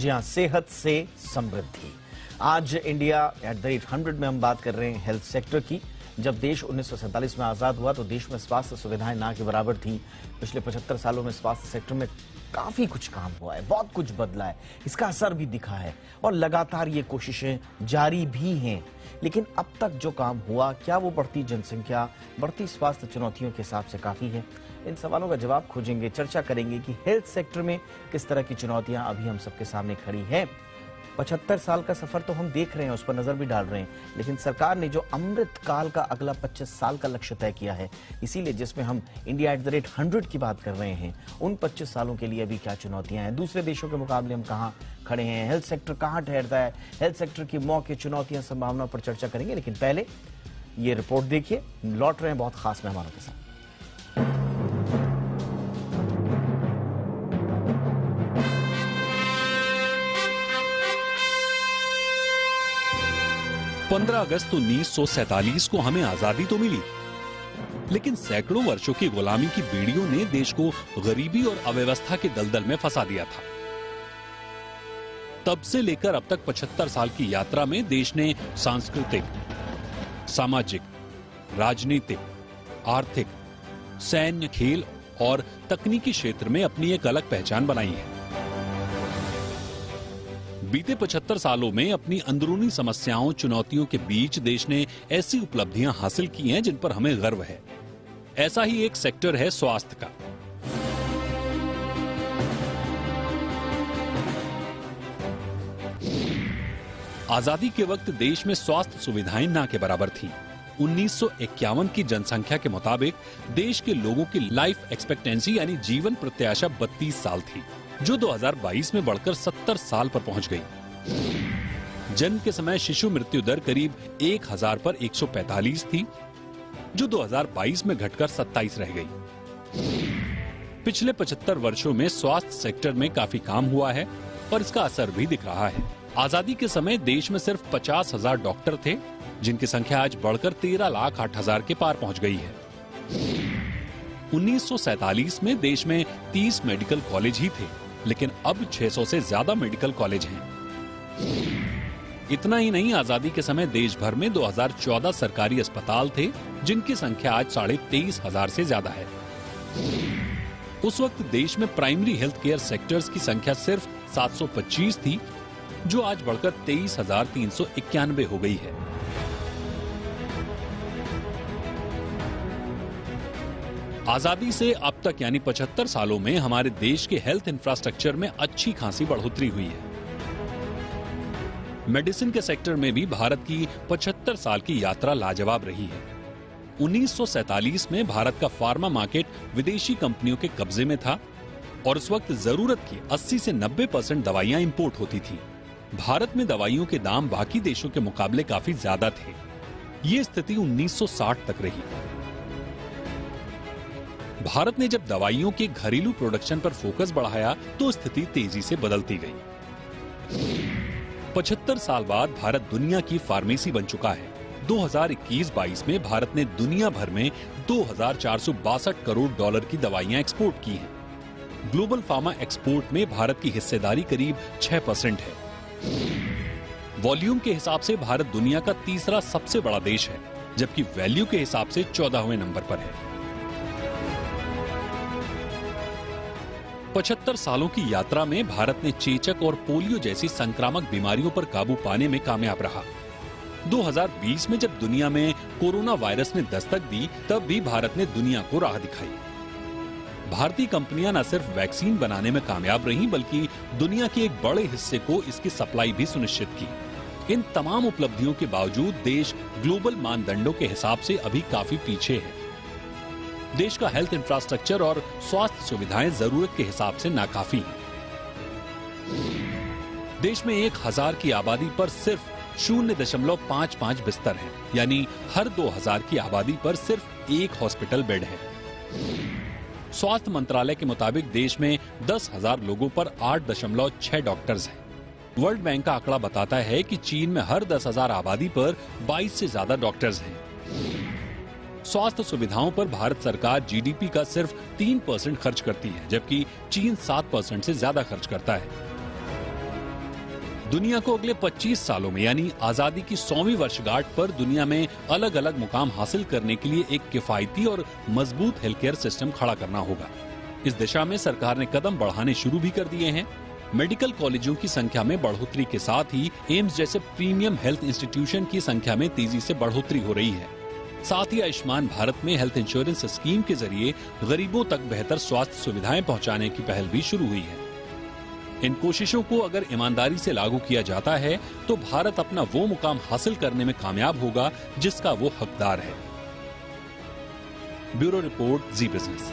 जी हाँ, सेहत से समृद्धि। आज इंडिया @100 में हम बात कर रहे हैं हेल्थ सेक्टर की। जब देश 1947 में आजाद हुआ तो देश में स्वास्थ्य सुविधाएं ना के बराबर थी। पिछले 75 सालों में स्वास्थ्य सेक्टर में काफी कुछ काम हुआ है, बहुत कुछ बदला है, इसका असर भी दिखा है और लगातार ये कोशिशें जारी भी हैं। लेकिन अब तक जो काम हुआ, क्या वो बढ़ती जनसंख्या, बढ़ती स्वास्थ्य चुनौतियों के हिसाब से काफी है? इन सवालों का जवाब खोजेंगे, चर्चा करेंगे कि हेल्थ सेक्टर में किस तरह की चुनौतियां अभी हम सबके सामने खड़ी हैं। 75 साल का सफर तो हम देख रहे हैं, उस पर नजर भी डाल रहे हैं, लेकिन सरकार ने जो अमृत काल का अगला 25 साल का लक्ष्य तय किया है, इसीलिए जिसमें हम इंडिया @100 की बात कर रहे हैं, उन 25 सालों के लिए अभी क्या चुनौतियां हैं, दूसरे देशों के मुकाबले हम कहां खड़े हैं, हेल्थ सेक्टर कहां ठहरता है, हेल्थ सेक्टर की मौके, चुनौतियां, संभावनाओं पर चर्चा करेंगे। लेकिन पहले ये रिपोर्ट देखिए, लौट रहे हैं बहुत खास मेहमानों के साथ। 15 अगस्त 1947 को हमें आजादी तो मिली, लेकिन सैकड़ों वर्षों की गुलामी की बेड़ियों ने देश को गरीबी और अव्यवस्था के दलदल में फंसा दिया था। तब से लेकर अब तक 75 साल की यात्रा में देश ने सांस्कृतिक, सामाजिक, राजनीतिक, आर्थिक, सैन्य, खेल और तकनीकी क्षेत्र में अपनी एक अलग पहचान बनाई है। बीते 75 सालों में अपनी अंदरूनी समस्याओं, चुनौतियों के बीच देश ने ऐसी उपलब्धियां हासिल की हैं जिन पर हमें गर्व है। ऐसा ही एक सेक्टर है स्वास्थ्य का। आजादी के वक्त देश में स्वास्थ्य सुविधाएं ना के बराबर थीं। 1951 की जनसंख्या के मुताबिक देश के लोगों की लाइफ एक्सपेक्टेंसी यानी जीवन प्रत्याशा 32 साल थी, जो 2022 में बढ़कर 70 साल पर पहुंच गई। जन्म के समय शिशु मृत्यु दर करीब 1000 पर 145 थी, जो 2022 में घटकर 27 रह गई। पिछले 75 वर्षों में स्वास्थ्य सेक्टर में काफी काम हुआ है और इसका असर भी दिख रहा है। आजादी के समय देश में सिर्फ 50,000 डॉक्टर थे, जिनकी संख्या आज बढ़कर 13,08,000 के पार पहुंच गई है। 1947 में देश में 30 मेडिकल कॉलेज ही थे, लेकिन अब 600 से ज्यादा मेडिकल कॉलेज हैं। इतना ही नहीं, आजादी के समय देश भर में 2014 सरकारी अस्पताल थे, जिनकी संख्या आज 23,500 से ज्यादा है। उस वक्त देश में प्राइमरी हेल्थ केयर सेक्टर्स की संख्या सिर्फ 725 थी, जो आज बढ़कर 23,391 हो गई है। आजादी से अब तक यानी 75 सालों में हमारे देश के हेल्थ इंफ्रास्ट्रक्चर में अच्छी खासी बढ़ोतरी हुई है। मेडिसिन के सेक्टर में भी भारत की 75 साल की यात्रा लाजवाब रही है। 1947 में भारत का फार्मा मार्केट विदेशी कंपनियों के कब्जे में था और उस वक्त जरूरत की 80 से 90% दवाइयां इंपोर्ट होती थी। भारत में दवाइयों के दाम बाकी देशों के मुकाबले काफी ज्यादा थे। ये स्थिति 1960 तक रही। भारत ने जब दवाइयों के घरेलू प्रोडक्शन पर फोकस बढ़ाया तो स्थिति तेजी से बदलती गई। 75 साल बाद भारत दुनिया की फार्मेसी बन चुका है। 2021-22 में भारत ने दुनिया भर में 2,462 करोड़ डॉलर की दवाइयां एक्सपोर्ट की हैं। ग्लोबल फार्मा एक्सपोर्ट में भारत की हिस्सेदारी करीब 6% है। वॉल्यूम के हिसाब से भारत दुनिया का तीसरा सबसे बड़ा देश है, जबकि वैल्यू के हिसाब से 14वें नंबर पर है। 75 सालों की यात्रा में भारत ने चेचक और पोलियो जैसी संक्रामक बीमारियों पर काबू पाने में कामयाब रहा। 2020 में जब दुनिया में कोरोना वायरस ने दस्तक दी, तब भी भारत ने दुनिया को राह दिखाई। भारतीय कंपनियां न सिर्फ वैक्सीन बनाने में कामयाब रहीं, बल्कि दुनिया के एक बड़े हिस्से को इसकी सप्लाई भी सुनिश्चित की। इन तमाम उपलब्धियों के बावजूद देश ग्लोबल मानदंडों के हिसाब से अभी काफी पीछे है। देश का हेल्थ इंफ्रास्ट्रक्चर और स्वास्थ्य सुविधाएं जरूरत के हिसाब से नाकाफी हैं। देश में 1000 की आबादी पर सिर्फ 0.55 बिस्तर है, यानी हर 2000 की आबादी पर सिर्फ एक हॉस्पिटल बेड है। स्वास्थ्य मंत्रालय के मुताबिक देश में 10,000 लोगों पर 8.6 डॉक्टर्स हैं। वर्ल्ड बैंक का आंकड़ा बताता है कि चीन में हर 10,000 आबादी पर 22 से ज्यादा डॉक्टर्स हैं। स्वास्थ्य सुविधाओं पर भारत सरकार जीडीपी का सिर्फ 3% खर्च करती है, जबकि चीन 7% से ज्यादा खर्च करता है। दुनिया को अगले 25 सालों में यानी आजादी की 100वीं वर्षगांठ पर दुनिया में अलग अलग मुकाम हासिल करने के लिए एक किफायती और मजबूत हेल्थ केयर सिस्टम खड़ा करना होगा। इस दिशा में सरकार ने कदम बढ़ाने शुरू भी कर दिए हैं। मेडिकल कॉलेजों की संख्या में बढ़ोतरी के साथ ही एम्स जैसे प्रीमियम हेल्थ इंस्टीट्यूशन की संख्या में तेजी से बढ़ोतरी हो रही है। साथ ही आयुष्मान भारत में हेल्थ इंश्योरेंस स्कीम के जरिए गरीबों तक बेहतर स्वास्थ्य सुविधाएं पहुंचाने की पहल भी शुरू हुई है। इन कोशिशों को अगर ईमानदारी से लागू किया जाता है तो भारत अपना वो मुकाम हासिल करने में कामयाब होगा जिसका वो हकदार है। ब्यूरो रिपोर्ट, जी बिजनेस।